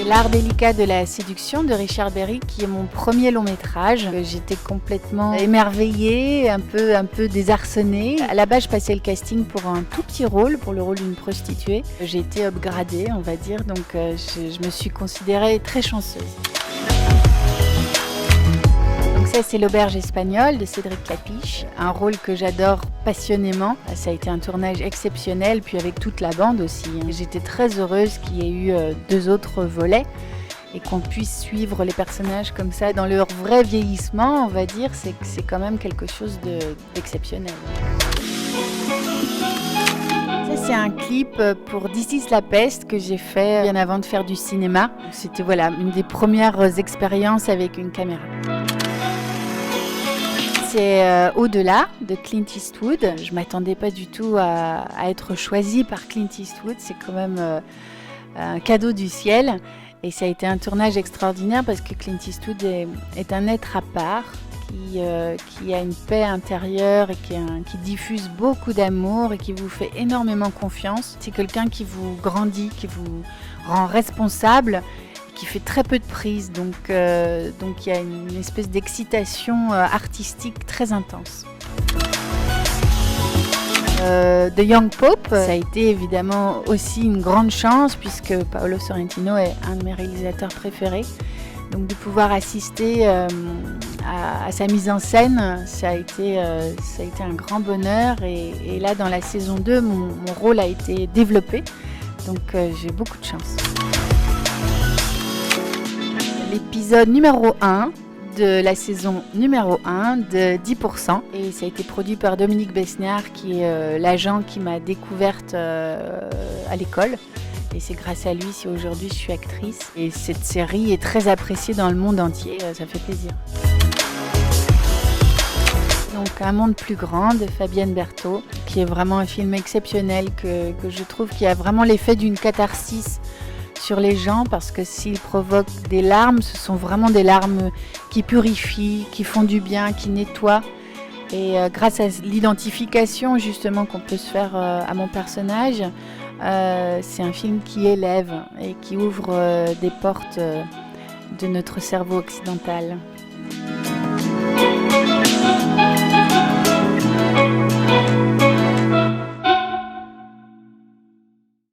L'art délicat de la séduction de Richard Berry, qui est mon premier long métrage. J'étais complètement émerveillée, un peu désarçonnée. À la base, je passais le casting pour un tout petit rôle, pour le rôle d'une prostituée. J'ai été upgradée, on va dire, donc je me suis considérée très chanceuse. Donc ça, c'est L'Auberge espagnole de Cédric Klapisch, un rôle que j'adore passionnément. Ça a été un tournage exceptionnel, puis avec toute la bande aussi. J'étais très heureuse qu'il y ait eu 2 autres volets et qu'on puisse suivre les personnages comme ça dans leur vrai vieillissement, on va dire. C'est quand même quelque chose d'exceptionnel. Ça, c'est un clip pour This is la peste que j'ai fait bien avant de faire du cinéma. C'était une des premières expériences avec une caméra. C'est Au-delà de Clint Eastwood. Je ne m'attendais pas du tout à être choisie par Clint Eastwood. C'est quand même un cadeau du ciel. Et ça a été un tournage extraordinaire parce que Clint Eastwood est un être à part qui a une paix intérieure et qui diffuse beaucoup d'amour et qui vous fait énormément confiance. C'est quelqu'un qui vous grandit, qui vous rend responsable, qui fait très peu de prises, donc il y a une espèce d'excitation artistique très intense. The Young Pope, ça a été évidemment aussi une grande chance puisque Paolo Sorrentino est un de mes réalisateurs préférés. Donc de pouvoir assister à sa mise en scène, ça a été un grand bonheur et là dans la saison 2, mon rôle a été développé, donc j'ai beaucoup de chance. L'épisode numéro 1 de la saison numéro 1 de 10%. Et ça a été produit par Dominique Besniard, qui est l'agent qui m'a découverte à l'école. Et c'est grâce à lui si aujourd'hui je suis actrice. Et cette série est très appréciée dans le monde entier, ça fait plaisir. Donc Un monde plus grand de Fabienne Berthaud, qui est vraiment un film exceptionnel que je trouve qui a vraiment l'effet d'une catharsis sur les gens, parce que s'il provoque des larmes, ce sont vraiment des larmes qui purifient, qui font du bien, qui nettoient. Et grâce à l'identification justement qu'on peut se faire à mon personnage, c'est un film qui élève et qui ouvre des portes de notre cerveau occidental.